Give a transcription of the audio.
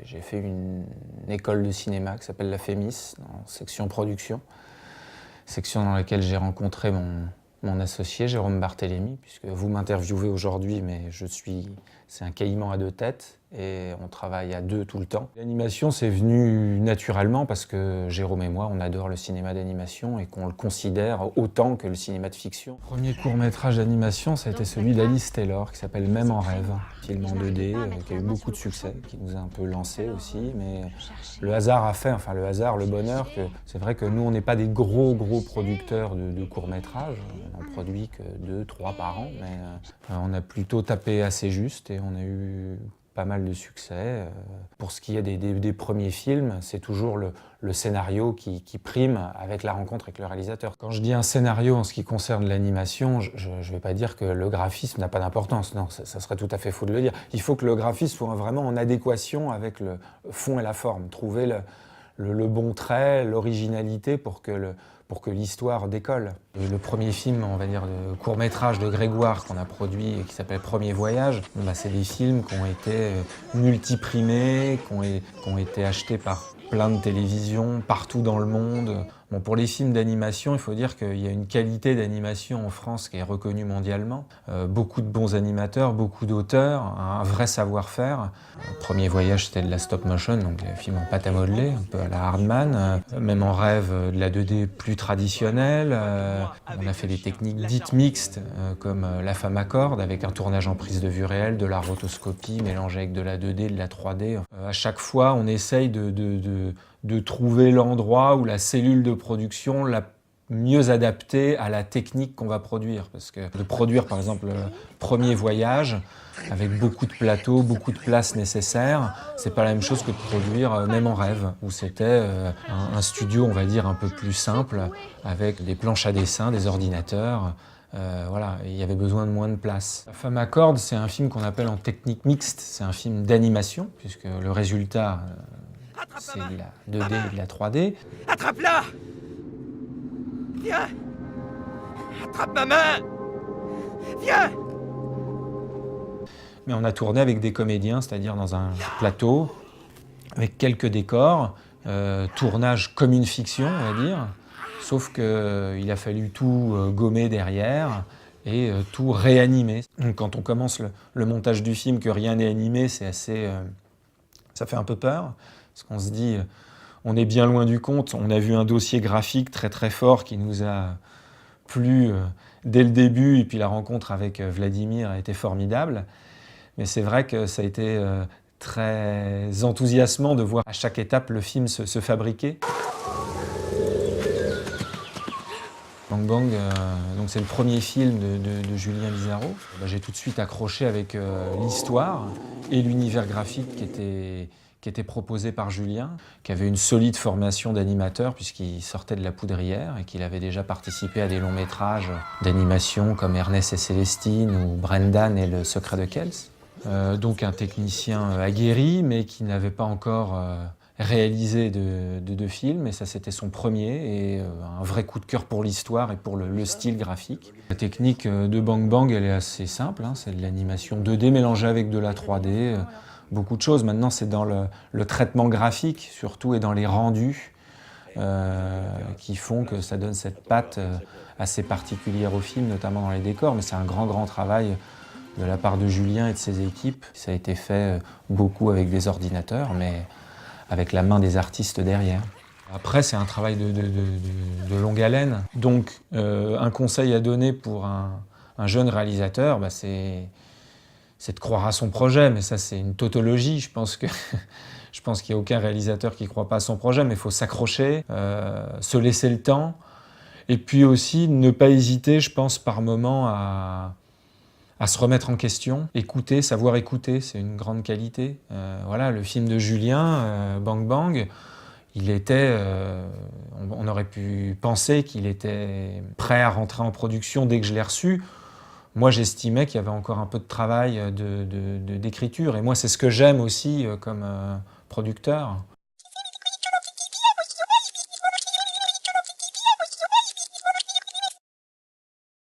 J'ai fait une école de cinéma qui s'appelle la FEMIS, en section production, section dans laquelle j'ai rencontré mon associé Jérôme Barthélémy, puisque vous m'interviewez aujourd'hui, mais c'est un caïman à deux têtes et on travaille à deux tout le temps. L'animation, c'est venu naturellement parce que Jérôme et moi, on adore le cinéma d'animation et qu'on le considère autant que le cinéma de fiction. Le premier court-métrage d'animation, ça a été celui d'Alice Taylor, qui s'appelle Même en rêve, film en 2D, qui a eu beaucoup de succès, qui nous a un peu lancé aussi, mais le hasard a fait, enfin le hasard, le bonheur, que c'est vrai que nous, on n'est pas des gros producteurs de courts-métrages, on n'en produit que 2, 3 par an, mais on a plutôt tapé assez juste et on a eu pas mal de succès. Pour ce qui est des premiers films, c'est toujours le scénario qui prime avec la rencontre avec le réalisateur. Quand je dis un scénario en ce qui concerne l'animation, je ne vais pas dire que le graphisme n'a pas d'importance. Non, ça serait tout à fait faux de le dire. Il faut que le graphisme soit vraiment en adéquation avec le fond et la forme. Trouver le bon trait, l'originalité pour que l'histoire décolle. Et le premier film, on va dire, de court-métrage de Grégoire qu'on a produit et qui s'appelle Premier voyage, c'est des films qui ont été multiprimés, qui ont été achetés par plein de télévisions, partout dans le monde. Bon, pour les films d'animation, il faut dire qu'il y a une qualité d'animation en France qui est reconnue mondialement. Beaucoup de bons animateurs, beaucoup d'auteurs, un vrai savoir-faire. Premier voyage, c'était de la stop motion, donc des films en pâte à modeler, un peu à la Hardman. Même en rêve, de la 2D plus traditionnelle. On a fait des techniques dites mixtes, comme La femme à cordes, avec un tournage en prise de vue réelle, de la rotoscopie mélangée avec de la 2D, de la 3D. À chaque fois, on essaye de trouver l'endroit où la cellule de production la mieux adaptée à la technique qu'on va produire. Parce que de produire par exemple Premier voyage, avec beaucoup de plateaux, beaucoup de places nécessaires, c'est pas la même chose que de produire Même en rêve, où c'était un studio, on va dire, un peu plus simple, avec des planches à dessin, des ordinateurs. Voilà, il y avait besoin de moins de place. La femme à cordes, c'est un film qu'on appelle en technique mixte, c'est un film d'animation, puisque le résultat, c'est de la 2D et de la 3D. Attrape-la! Viens! Attrape ma main! Viens! Mais on a tourné avec des comédiens, c'est-à-dire dans un plateau, avec quelques décors, tournage comme une fiction, on va dire, sauf qu'il a fallu tout gommer derrière et tout réanimer. Donc, quand on commence le montage du film, que rien n'est animé, c'est assez... ça fait un peu peur, parce qu'on se dit, on est bien loin du compte. On a vu un dossier graphique très fort qui nous a plu dès le début, et puis la rencontre avec Vladimir a été formidable. Mais c'est vrai que ça a été très enthousiasmant de voir à chaque étape le film se fabriquer. Bang Bang, donc c'est le premier film de Julien Bizarro. J'ai tout de suite accroché avec l'histoire et l'univers graphique qui était proposé par Julien, qui avait une solide formation d'animateur puisqu'il sortait de la Poudrière et qu'il avait déjà participé à des longs métrages d'animation comme Ernest et Célestine ou Brendan et Le secret de Kells. Donc un technicien aguerri, mais qui n'avait pas encore réalisé de film, et ça c'était son premier, et un vrai coup de cœur pour l'histoire et pour le style graphique. La technique de Bang Bang, elle est assez simple, hein, c'est de l'animation 2D mélangée avec de la 3D, beaucoup de choses. Maintenant c'est dans le traitement graphique surtout et dans les rendus qui font que ça donne cette patte assez particulière au film, notamment dans les décors, mais c'est un grand travail de la part de Julien et de ses équipes. Ça a été fait beaucoup avec des ordinateurs, mais avec la main des artistes derrière. Après, c'est un travail de longue haleine. Donc, un conseil à donner pour un jeune réalisateur, c'est de croire à son projet. Mais ça, c'est une tautologie. Je pense qu'il n'y a aucun réalisateur qui ne croit pas à son projet, mais il faut s'accrocher, se laisser le temps. Et puis aussi, ne pas hésiter, je pense, par moment à se remettre en question, écouter, savoir écouter, c'est une grande qualité. Voilà, le film de Julien, Bang Bang, il était, on aurait pu penser qu'il était prêt à rentrer en production dès que je l'ai reçu. Moi, j'estimais qu'il y avait encore un peu de travail d'écriture, et moi, c'est ce que j'aime aussi comme producteur.